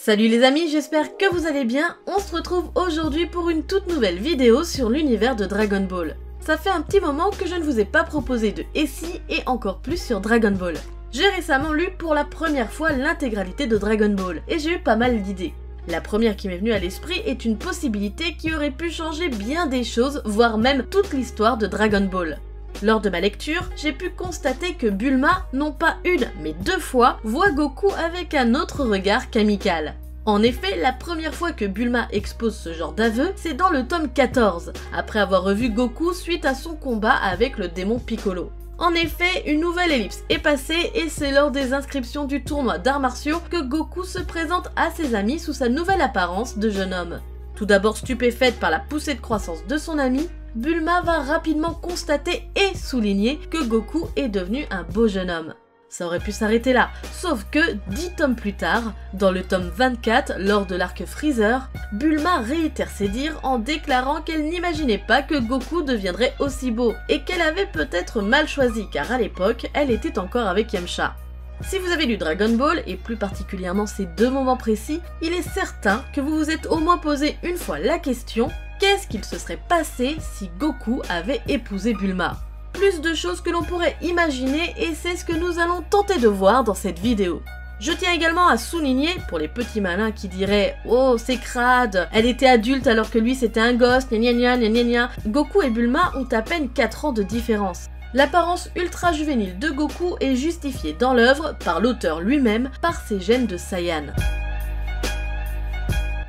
Salut les amis, j'espère que vous allez bien. On se retrouve aujourd'hui pour une toute nouvelle vidéo sur l'univers de Dragon Ball. Ça fait un petit moment que je ne vous ai pas proposé de SI et encore plus sur Dragon Ball. J'ai récemment lu pour la première fois l'intégralité de Dragon Ball et j'ai eu pas mal d'idées. La première qui m'est venue à l'esprit est une possibilité qui aurait pu changer bien des choses, voire même toute l'histoire de Dragon Ball. Lors de ma lecture, j'ai pu constater que Bulma, non pas une, mais deux fois, voit Goku avec un autre regard qu'amical. En effet, la première fois que Bulma expose ce genre d'aveu, c'est dans le tome 14, après avoir revu Goku suite à son combat avec le démon Piccolo. En effet, une nouvelle ellipse est passée et c'est lors des inscriptions du tournoi d'arts martiaux que Goku se présente à ses amis sous sa nouvelle apparence de jeune homme. Tout d'abord stupéfaite par la poussée de croissance de son ami, Bulma va rapidement constater et souligner que Goku est devenu un beau jeune homme. Ça aurait pu s'arrêter là, sauf que 10 tomes plus tard, dans le tome 24, lors de l'arc Freezer, Bulma réitère ses dires en déclarant qu'elle n'imaginait pas que Goku deviendrait aussi beau, et qu'elle avait peut-être mal choisi car à l'époque, elle était encore avec Yamcha. Si vous avez lu Dragon Ball, et plus particulièrement ces deux moments précis, il est certain que vous vous êtes au moins posé une fois la question: qu'est-ce qu'il se serait passé si Goku avait épousé Bulma? Plus de choses que l'on pourrait imaginer et c'est ce que nous allons tenter de voir dans cette vidéo. Je tiens également à souligner, pour les petits malins qui diraient « Oh, c'est crade, elle était adulte alors que lui c'était un gosse, gna gna gna gna gna », Goku et Bulma ont à peine 4 ans de différence. L'apparence ultra juvénile de Goku est justifiée dans l'œuvre, par l'auteur lui-même, par ses gènes de Saiyan.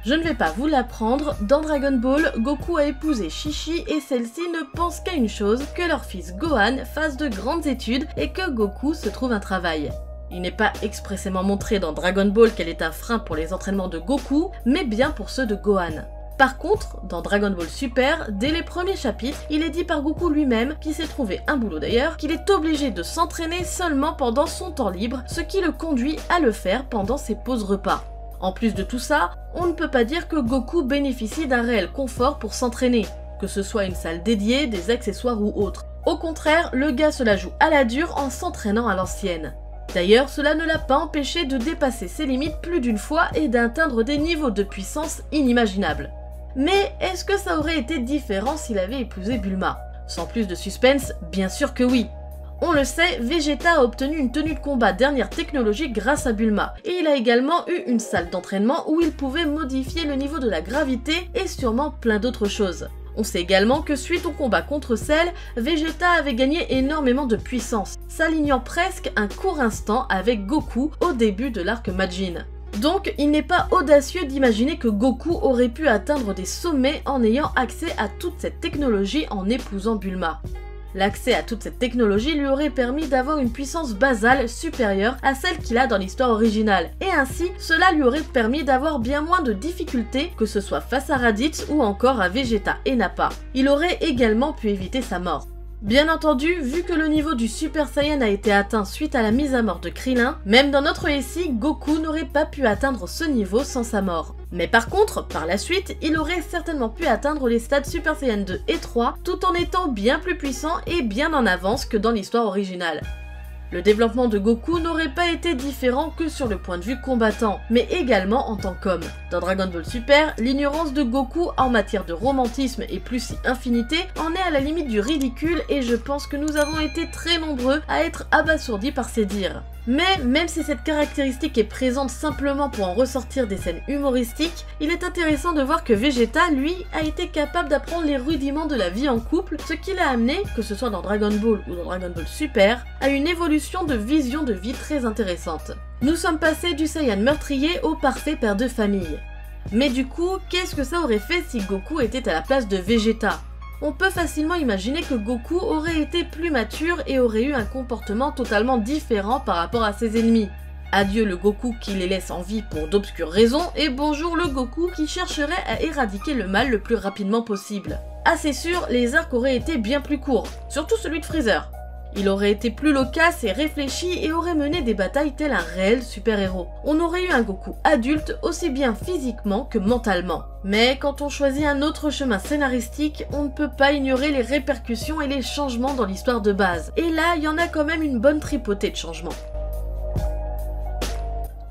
Je ne vais pas vous l'apprendre, dans Dragon Ball, Goku a épousé Chi-Chi et celle-ci ne pense qu'à une chose, que leur fils Gohan fasse de grandes études et que Goku se trouve un travail. Il n'est pas expressément montré dans Dragon Ball qu'elle est un frein pour les entraînements de Goku, mais bien pour ceux de Gohan. Par contre, dans Dragon Ball Super, dès les premiers chapitres, il est dit par Goku lui-même, qui s'est trouvé un boulot d'ailleurs, qu'il est obligé de s'entraîner seulement pendant son temps libre, ce qui le conduit à le faire pendant ses pauses repas. En plus de tout ça, on ne peut pas dire que Goku bénéficie d'un réel confort pour s'entraîner, que ce soit une salle dédiée, des accessoires ou autre. Au contraire, le gars se la joue à la dure en s'entraînant à l'ancienne. D'ailleurs, cela ne l'a pas empêché de dépasser ses limites plus d'une fois et d'atteindre des niveaux de puissance inimaginables. Mais est-ce que ça aurait été différent s'il avait épousé Bulma? Sans plus de suspense, bien sûr que oui. On le sait, Vegeta a obtenu une tenue de combat dernière technologie grâce à Bulma, et il a également eu une salle d'entraînement où il pouvait modifier le niveau de la gravité et sûrement plein d'autres choses. On sait également que suite au combat contre Cell, Vegeta avait gagné énormément de puissance, s'alignant presque un court instant avec Goku au début de l'arc Majin. Donc il n'est pas audacieux d'imaginer que Goku aurait pu atteindre des sommets en ayant accès à toute cette technologie en épousant Bulma. L'accès à toute cette technologie lui aurait permis d'avoir une puissance basale supérieure à celle qu'il a dans l'histoire originale, et ainsi cela lui aurait permis d'avoir bien moins de difficultés, que ce soit face à Raditz ou encore à Vegeta et Nappa. Il aurait également pu éviter sa mort. Bien entendu, vu que le niveau du Super Saiyan a été atteint suite à la mise à mort de Krillin, même dans notre récit, Goku n'aurait pas pu atteindre ce niveau sans sa mort. Mais par contre, par la suite, il aurait certainement pu atteindre les stades Super Saiyan 2 et 3, tout en étant bien plus puissant et bien en avance que dans l'histoire originale. Le développement de Goku n'aurait pas été différent que sur le point de vue combattant, mais également en tant qu'homme. Dans Dragon Ball Super, l'ignorance de Goku en matière de romantisme et plus si infinité en est à la limite du ridicule et je pense que nous avons été très nombreux à être abasourdis par ces dires. Mais même si cette caractéristique est présente simplement pour en ressortir des scènes humoristiques, il est intéressant de voir que Vegeta, lui, a été capable d'apprendre les rudiments de la vie en couple, ce qui l'a amené, que ce soit dans Dragon Ball ou dans Dragon Ball Super, à une évolution de vision de vie très intéressante. Nous sommes passés du Saiyan meurtrier au parfait père de famille. Mais du coup, qu'est-ce que ça aurait fait si Goku était à la place de Vegeta? On peut facilement imaginer que Goku aurait été plus mature et aurait eu un comportement totalement différent par rapport à ses ennemis. Adieu le Goku qui les laisse en vie pour d'obscures raisons, et bonjour le Goku qui chercherait à éradiquer le mal le plus rapidement possible. Ah c'est sûr, les arcs auraient été bien plus courts, surtout celui de Freezer. Il aurait été plus loquace et réfléchi et aurait mené des batailles tel un réel super-héros. On aurait eu un Goku adulte aussi bien physiquement que mentalement. Mais quand on choisit un autre chemin scénaristique, on ne peut pas ignorer les répercussions et les changements dans l'histoire de base. Et là, il y en a quand même une bonne tripotée de changements.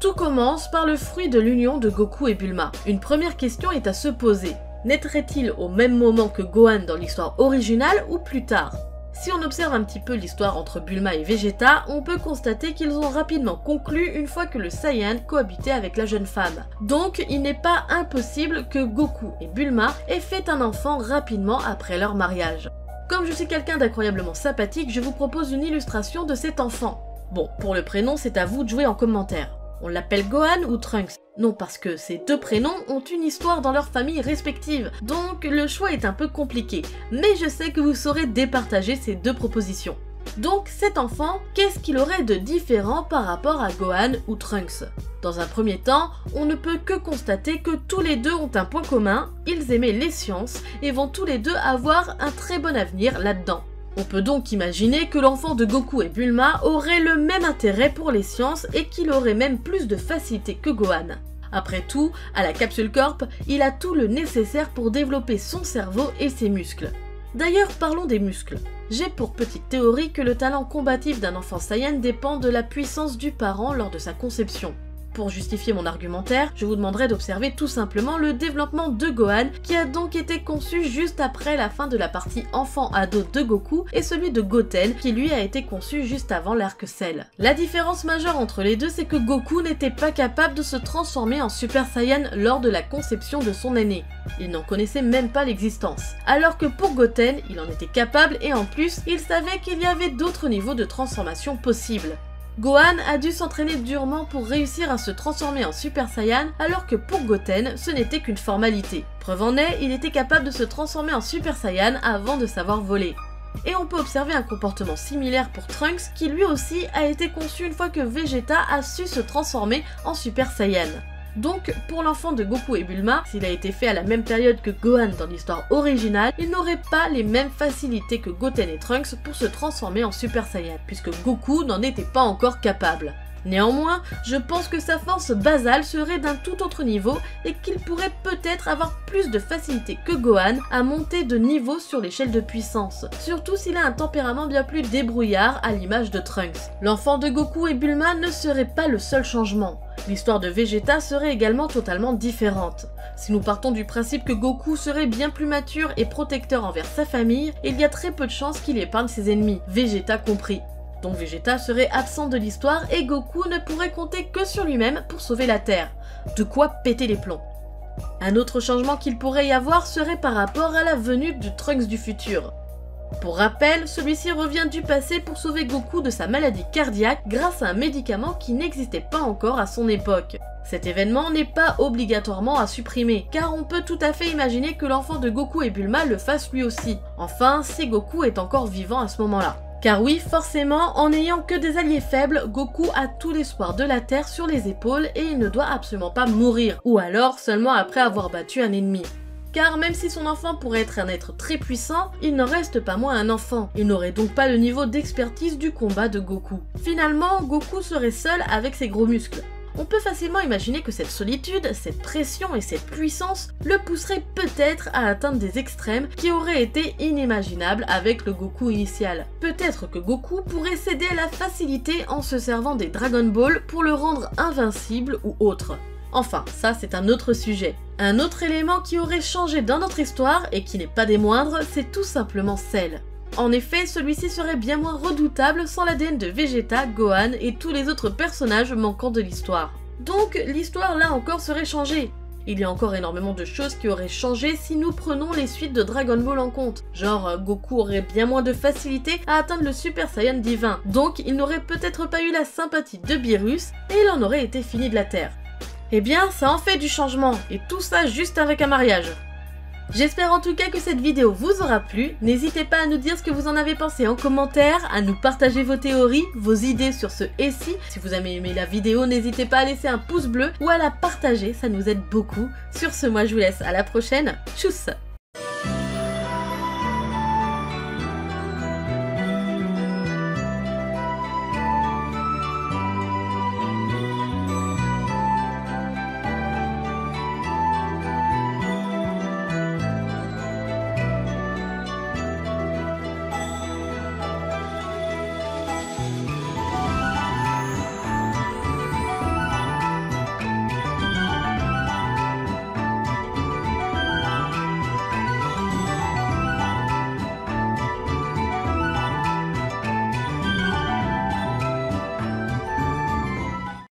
Tout commence par le fruit de l'union de Goku et Bulma. Une première question est à se poser. Naîtrait-il au même moment que Gohan dans l'histoire originale ou plus tard? Si on observe un petit peu l'histoire entre Bulma et Vegeta, on peut constater qu'ils ont rapidement conclu une fois que le Saiyan cohabitait avec la jeune femme. Donc il n'est pas impossible que Goku et Bulma aient fait un enfant rapidement après leur mariage. Comme je suis quelqu'un d'incroyablement sympathique, je vous propose une illustration de cet enfant. Bon, pour le prénom, c'est à vous de jouer en commentaire. On l'appelle Gohan ou Trunks? Non, parce que ces deux prénoms ont une histoire dans leurs familles respectives, donc le choix est un peu compliqué, mais je sais que vous saurez départager ces deux propositions. Donc cet enfant, qu'est-ce qu'il aurait de différent par rapport à Gohan ou Trunks? Dans un premier temps, on ne peut que constater que tous les deux ont un point commun, ils aimaient les sciences et vont tous les deux avoir un très bon avenir là-dedans. On peut donc imaginer que l'enfant de Goku et Bulma aurait le même intérêt pour les sciences et qu'il aurait même plus de facilité que Gohan. Après tout, à la Capsule Corp, il a tout le nécessaire pour développer son cerveau et ses muscles. D'ailleurs, parlons des muscles. J'ai pour petite théorie que le talent combatif d'un enfant Saiyan dépend de la puissance du parent lors de sa conception. Pour justifier mon argumentaire, je vous demanderai d'observer tout simplement le développement de Gohan qui a donc été conçu juste après la fin de la partie enfant-ado de Goku et celui de Goten qui lui a été conçu juste avant l'arc Cell. La différence majeure entre les deux, c'est que Goku n'était pas capable de se transformer en Super Saiyan lors de la conception de son aîné. Il n'en connaissait même pas l'existence. Alors que pour Goten, il en était capable et en plus, il savait qu'il y avait d'autres niveaux de transformation possibles. Gohan a dû s'entraîner durement pour réussir à se transformer en Super Saiyan, alors que pour Goten, ce n'était qu'une formalité. Preuve en est, il était capable de se transformer en Super Saiyan avant de savoir voler. Et on peut observer un comportement similaire pour Trunks, qui lui aussi a été conçu une fois que Vegeta a su se transformer en Super Saiyan. Donc, pour l'enfant de Goku et Bulma, s'il a été fait à la même période que Gohan dans l'histoire originale, il n'aurait pas les mêmes facilités que Goten et Trunks pour se transformer en Super Saiyan, puisque Goku n'en était pas encore capable. Néanmoins, je pense que sa force basale serait d'un tout autre niveau et qu'il pourrait peut-être avoir plus de facilité que Gohan à monter de niveau sur l'échelle de puissance, surtout s'il a un tempérament bien plus débrouillard à l'image de Trunks. L'enfant de Goku et Bulma ne serait pas le seul changement. L'histoire de Vegeta serait également totalement différente. Si nous partons du principe que Goku serait bien plus mature et protecteur envers sa famille, il y a très peu de chances qu'il épargne ses ennemis, Vegeta compris. Donc Vegeta serait absent de l'histoire et Goku ne pourrait compter que sur lui-même pour sauver la Terre. De quoi péter les plombs. Un autre changement qu'il pourrait y avoir serait par rapport à la venue du Trunks du futur. Pour rappel, celui-ci revient du passé pour sauver Goku de sa maladie cardiaque grâce à un médicament qui n'existait pas encore à son époque. Cet événement n'est pas obligatoirement à supprimer, car on peut tout à fait imaginer que l'enfant de Goku et Bulma le fasse lui aussi. Enfin, si Goku est encore vivant à ce moment-là. Car oui, forcément, en n'ayant que des alliés faibles, Goku a tout l'espoir de la Terre sur les épaules et il ne doit absolument pas mourir, ou alors seulement après avoir battu un ennemi. Car même si son enfant pourrait être un être très puissant, il n'en reste pas moins un enfant. Il n'aurait donc pas le niveau d'expertise du combat de Goku. Finalement, Goku serait seul avec ses gros muscles. On peut facilement imaginer que cette solitude, cette pression et cette puissance le pousseraient peut-être à atteindre des extrêmes qui auraient été inimaginables avec le Goku initial. Peut-être que Goku pourrait céder à la facilité en se servant des Dragon Ball pour le rendre invincible ou autre. Enfin, ça c'est un autre sujet. Un autre élément qui aurait changé dans notre histoire, et qui n'est pas des moindres, c'est tout simplement Cell. En effet, celui-ci serait bien moins redoutable sans l'ADN de Vegeta, Gohan et tous les autres personnages manquants de l'histoire. Donc l'histoire là encore serait changée. Il y a encore énormément de choses qui auraient changé si nous prenons les suites de Dragon Ball en compte. Genre, Goku aurait bien moins de facilité à atteindre le Super Saiyan divin, donc il n'aurait peut-être pas eu la sympathie de Beerus et il en aurait été fini de la Terre. Eh bien, ça en fait du changement, et tout ça juste avec un mariage. J'espère en tout cas que cette vidéo vous aura plu, n'hésitez pas à nous dire ce que vous en avez pensé en commentaire, à nous partager vos théories, vos idées sur ce « et si ». Si vous avez aimé la vidéo, n'hésitez pas à laisser un pouce bleu ou à la partager, ça nous aide beaucoup. Sur ce, moi je vous laisse à la prochaine, tchuss!